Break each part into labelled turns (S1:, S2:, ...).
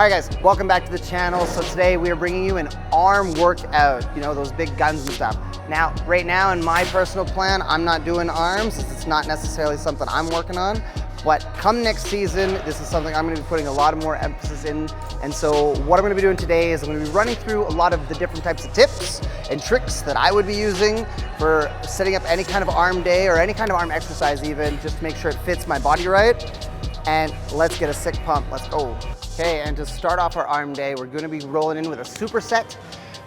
S1: All right guys, welcome back to the channel. So today we are bringing you an arm workout, you know, those big guns and stuff. Now, right now in my personal plan, I'm not doing arms. It's not necessarily something I'm working on, but come next season, this is something I'm gonna be putting a lot of more emphasis in. And so what I'm gonna be doing today is I'm gonna be running through a lot of the different types of tips and tricks that I would be using for setting up any kind of arm day or any kind of arm exercise even, just to make sure it fits my body right. And let's get a sick pump, let's go. Okay, and to start off our arm day, we're gonna be rolling in with a superset.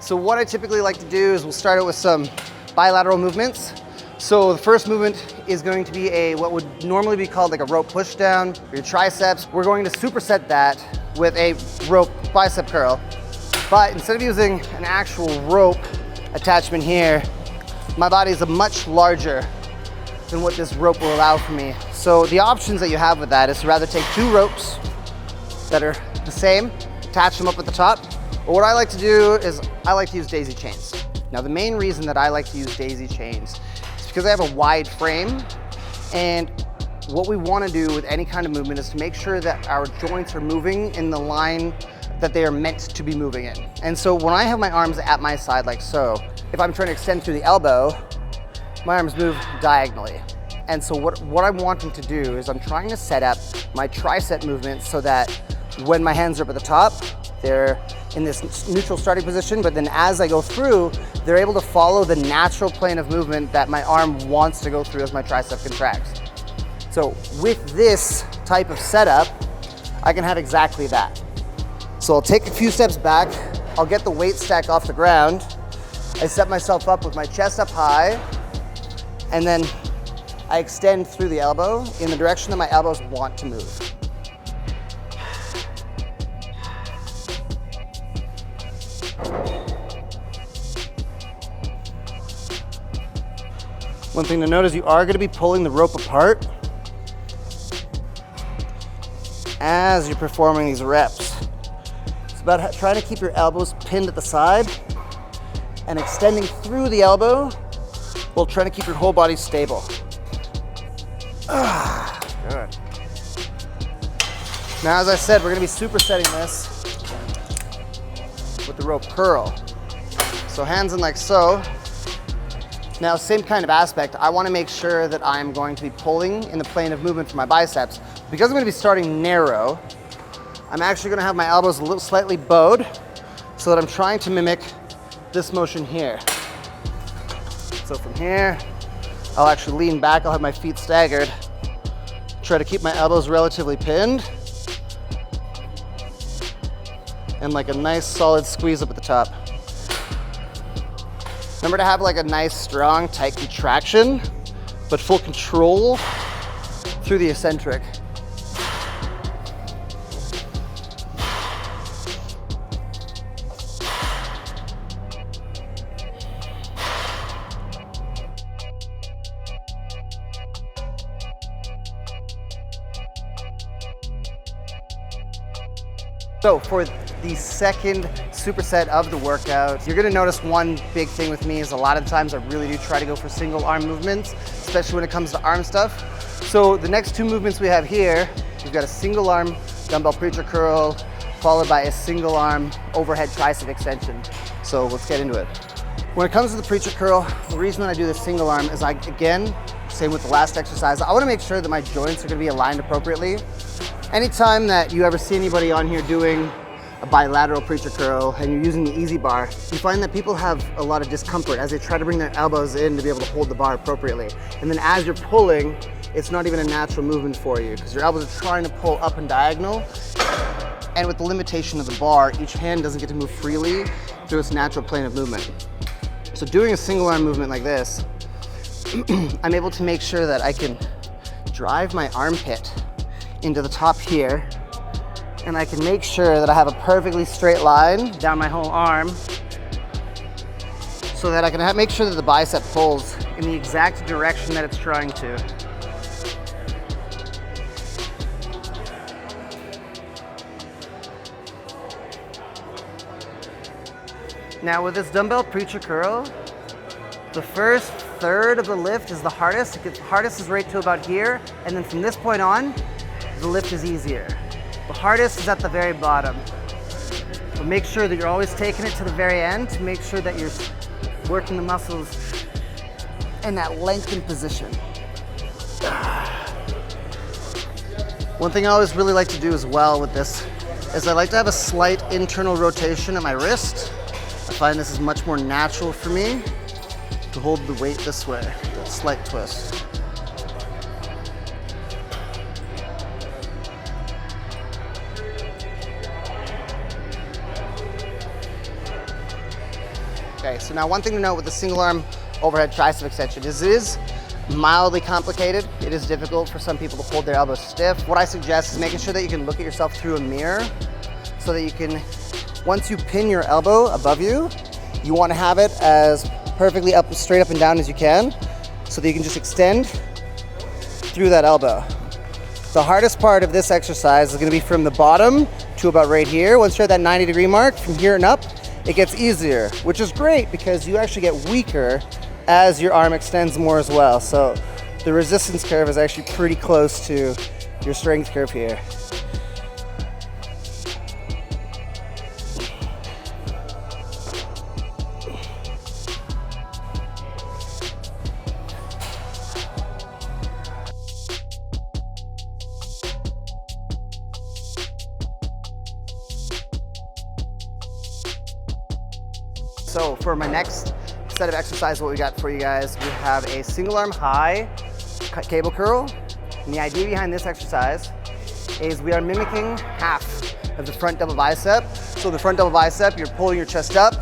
S1: So what I typically like to do is we'll start out with some bilateral movements. So the first movement is going to be what would normally be called like a rope push down for your triceps. We're going to superset that with a rope bicep curl. But instead of using an actual rope attachment here, my body is much larger than what this rope will allow for me. So the options that you have with that is to rather take two ropes that are the same, attach them up at the top. But what I like to do is I like to use daisy chains. Now the main reason that I like to use daisy chains is because I have a wide frame, and what we want to do with any kind of movement is to make sure that our joints are moving in the line that they are meant to be moving in. And so when I have my arms at my side like so, if I'm trying to extend through the elbow, my arms move diagonally. And so what I'm wanting to do is I'm trying to set up my tricep movement so that when my hands are up at the top, they're in this neutral starting position, but then as I go through, they're able to follow the natural plane of movement that my arm wants to go through as my tricep contracts. So with this type of setup, I can have exactly that. So I'll take a few steps back, I'll get the weight stack off the ground, I set myself up with my chest up high, and then I extend through the elbow in the direction that my elbows want to move. One thing to note is you are going to be pulling the rope apart as you're performing these reps. It's about trying to keep your elbows pinned at the side and extending through the elbow while trying to keep your whole body stable. Good. Now, as I said, we're going to be supersetting this with the rope curl. So hands in like so. Now, same kind of aspect, I want to make sure that I'm going to be pulling in the plane of movement for my biceps. Because I'm going to be starting narrow, I'm actually going to have my elbows a little slightly bowed so that I'm trying to mimic this motion here. So from here, I'll actually lean back, I'll have my feet staggered, try to keep my elbows relatively pinned, and like a nice solid squeeze up at the top. Remember to have like a nice, strong, tight contraction, but full control through the eccentric. So for the second superset of the workout, you're gonna notice one big thing with me is a lot of times I really do try to go for single arm movements, especially when it comes to arm stuff. So the next two movements we have here, we've got a single arm dumbbell preacher curl, followed by a single arm overhead tricep extension. So let's get into it. When it comes to the preacher curl, the reason that I do the single arm is again, same with the last exercise, I wanna make sure that my joints are gonna be aligned appropriately. Anytime that you ever see anybody on here doing a bilateral preacher curl and you're using the easy bar, you find that people have a lot of discomfort as they try to bring their elbows in to be able to hold the bar appropriately. And then as you're pulling, it's not even a natural movement for you because your elbows are trying to pull up and diagonal. And with the limitation of the bar, each hand doesn't get to move freely through its natural plane of movement. So doing a single arm movement like this, I'm able to make sure that I can drive my armpit into the top here, and I can make sure that I have a perfectly straight line down my whole arm so that I can make sure that the bicep pulls in the exact direction that it's trying to. Now with this dumbbell preacher curl, the first third of the lift is the hardest. It gets hardest is right to about here, and then from this point on, the lift is easier. The hardest is at the very bottom. But make sure that you're always taking it to the very end to make sure that you're working the muscles in that lengthened position. One thing I always really like to do as well with this is I like to have a slight internal rotation at my wrist. I find this is much more natural for me to hold the weight this way, that slight twist. Okay, so now one thing to note with the single arm overhead tricep extension is it is mildly complicated. It is difficult for some people to hold their elbows stiff. What I suggest is making sure that you can look at yourself through a mirror so that you can, once you pin your elbow above you, you want to have it as perfectly up, straight up and down as you can so that you can just extend through that elbow. The hardest part of this exercise is going to be from the bottom to about right here. Once you're at that 90-degree mark, from here and up, it gets easier, which is great because you actually get weaker as your arm extends more as well. So the resistance curve is actually pretty close to your strength curve here. So for my next set of exercises, what we got for you guys, we have a single arm high cable curl. And the idea behind this exercise is we are mimicking half of the front double bicep. So the front double bicep, you're pulling your chest up,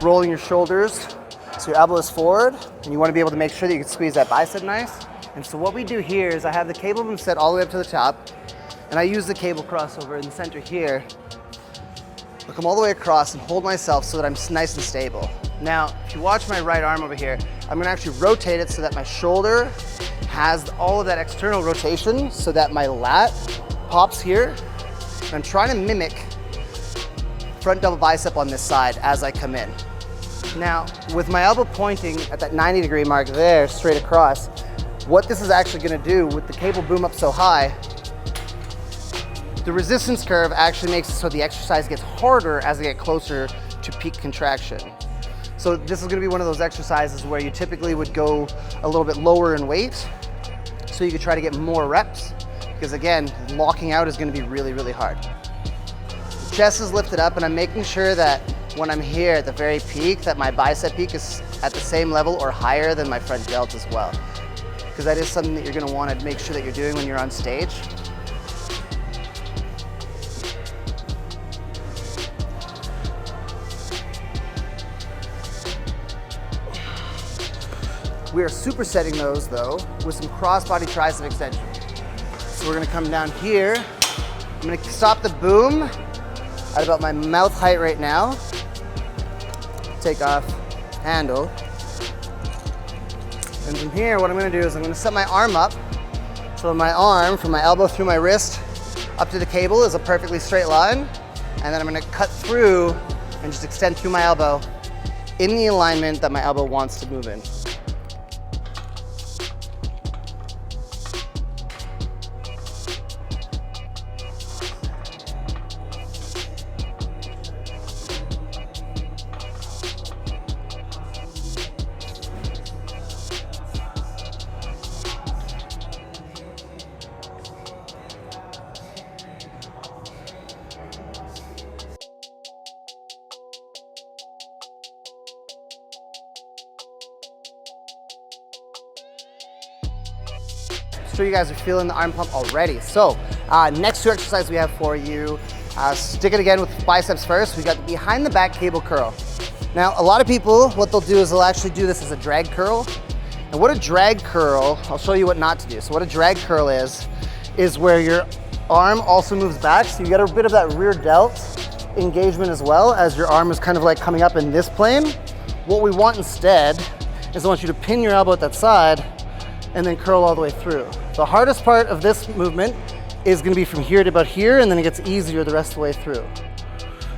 S1: rolling your shoulders, so your elbow is forward, and you want to be able to make sure that you can squeeze that bicep nice. And so what we do here is I have the cable boom set all the way up to the top, and I use the cable crossover in the center here. I'll come all the way across and hold myself so that I'm nice and stable. Now, if you watch my right arm over here, I'm gonna actually rotate it so that my shoulder has all of that external rotation so that my lat pops here. And I'm trying to mimic front double bicep on this side as I come in. Now, with my elbow pointing at that 90-degree mark there, straight across, what this is actually gonna do with the cable boom up so high, the resistance curve actually makes it so the exercise gets harder as I get closer to peak contraction. So this is gonna be one of those exercises where you typically would go a little bit lower in weight so you could try to get more reps, because again, locking out is gonna be really, really hard. The chest is lifted up and I'm making sure that when I'm here at the very peak, that my bicep peak is at the same level or higher than my front delt as well. Because that is something that you're gonna wanna make sure that you're doing when you're on stage. We are supersetting those though with some cross-body tricep extension. So we're gonna come down here. I'm gonna stop the boom at about my mouth height right now. Take off handle. And from here, what I'm gonna do is I'm gonna set my arm up. So my arm, from my elbow through my wrist up to the cable is a perfectly straight line. And then I'm gonna cut through and just extend through my elbow in the alignment that my elbow wants to move in. Sure you guys are feeling the arm pump already. So next two exercises we have for you, stick it again with biceps first. We got the behind the back cable curl. Now a lot of people, what they'll do is they'll actually do this as a drag curl. And what a drag curl, I'll show you what not to do. So what a drag curl is where your arm also moves back. So you get a bit of that rear delt engagement as well as your arm is kind of like coming up in this plane. What we want instead is I want you to pin your elbow at that side and then curl all the way through. The hardest part of this movement is gonna be from here to about here, and then it gets easier the rest of the way through.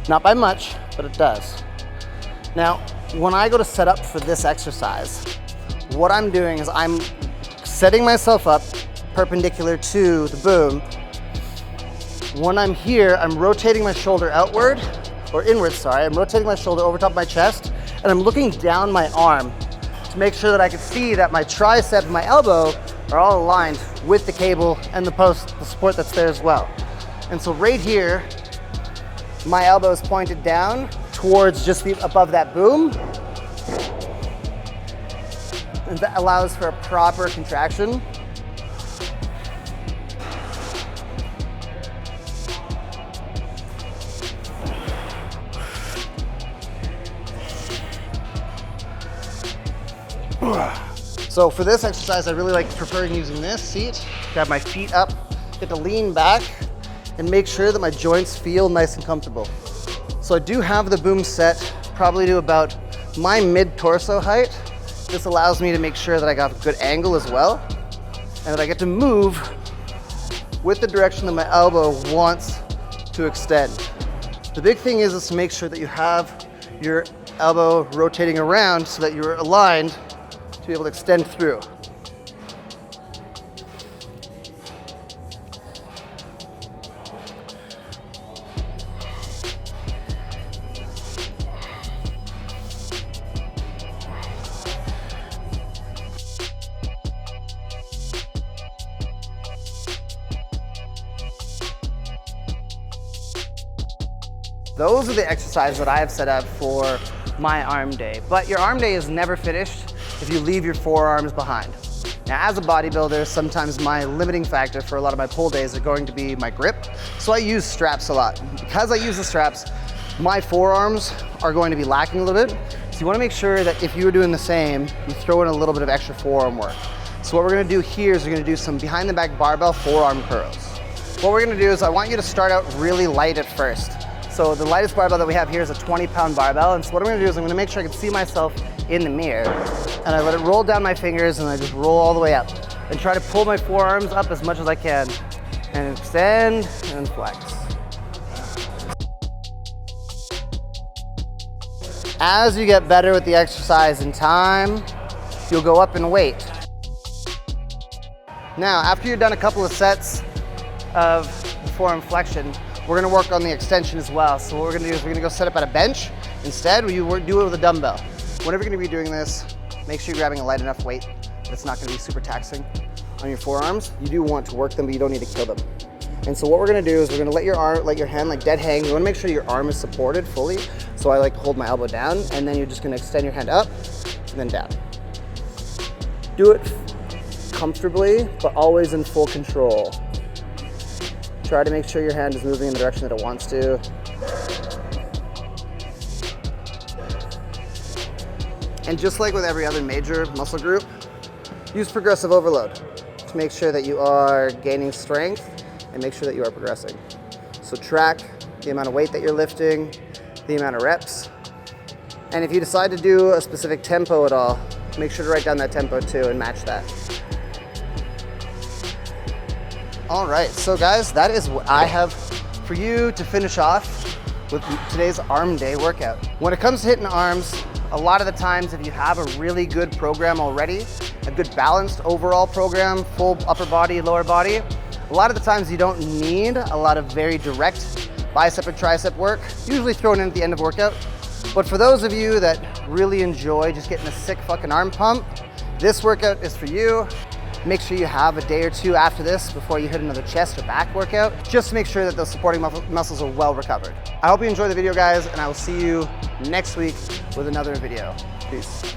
S1: Not by much, but it does. Now, when I go to set up for this exercise, what I'm doing is I'm setting myself up perpendicular to the boom. When I'm here, I'm rotating my shoulder outward or inwards, sorry. I'm rotating my shoulder over top of my chest, and I'm looking down my arm to make sure that I can see that my tricep and my elbow are all aligned with the cable and the post, the support that's there as well. And so right here, my elbow is pointed down towards just above that boom. And that allows for a proper contraction. So for this exercise, I really like preferring using this seat. Grab my feet up, get to lean back, and make sure that my joints feel nice and comfortable. So I do have the boom set probably to about my mid-torso height. This allows me to make sure that I got a good angle as well, and that I get to move with the direction that my elbow wants to extend. The big thing is to make sure that you have your elbow rotating around so that you're aligned to be able to extend through. Those are the exercises that I have set up for my arm day. But your arm day is never finished if you leave your forearms behind. Now, as a bodybuilder, sometimes my limiting factor for a lot of my pull days are going to be my grip. So I use straps a lot. Because I use the straps, my forearms are going to be lacking a little bit. So you want to make sure that if you were doing the same, you throw in a little bit of extra forearm work. So what we're going to do here is we're going to do some behind the back barbell forearm curls. What we're going to do is I want you to start out really light at first. So the lightest barbell that we have here is a 20-pound barbell. And so what I'm gonna do is I'm gonna make sure I can see myself in the mirror. And I let it roll down my fingers and I just roll all the way up. And try to pull my forearms up as much as I can. And extend and flex. As you get better with the exercise in time, you'll go up in weight. Now, after you've done a couple of sets of the forearm flexion, we're gonna work on the extension as well. So what we're gonna do is we're gonna go set up at a bench. Instead, we do it with a dumbbell. Whenever you're gonna be doing this, make sure you're grabbing a light enough weight that's not gonna be super taxing on your forearms. You do want to work them, but you don't need to kill them. And so what we're gonna do is we're gonna let your hand like dead hang. You wanna make sure your arm is supported fully. So I like to hold my elbow down, and then you're just gonna extend your hand up and then down. Do it comfortably, but always in full control. Try to make sure your hand is moving in the direction that it wants to. And just like with every other major muscle group, use progressive overload to make sure that you are gaining strength and make sure that you are progressing. So track the amount of weight that you're lifting, the amount of reps. And if you decide to do a specific tempo at all, make sure to write down that tempo too and match that. All right, so guys, that is what I have for you to finish off with today's arm day workout. When it comes to hitting arms, a lot of the times if you have a really good program already, a good balanced overall program, full upper body, lower body, a lot of the times you don't need a lot of very direct bicep and tricep work, usually thrown in at the end of workout. But for those of you that really enjoy just getting a sick fucking arm pump, this workout is for you. Make sure you have a day or two after this before you hit another chest or back workout, just to make sure that those supporting muscles are well recovered. I hope you enjoyed the video, guys, and I will see you next week with another video. Peace.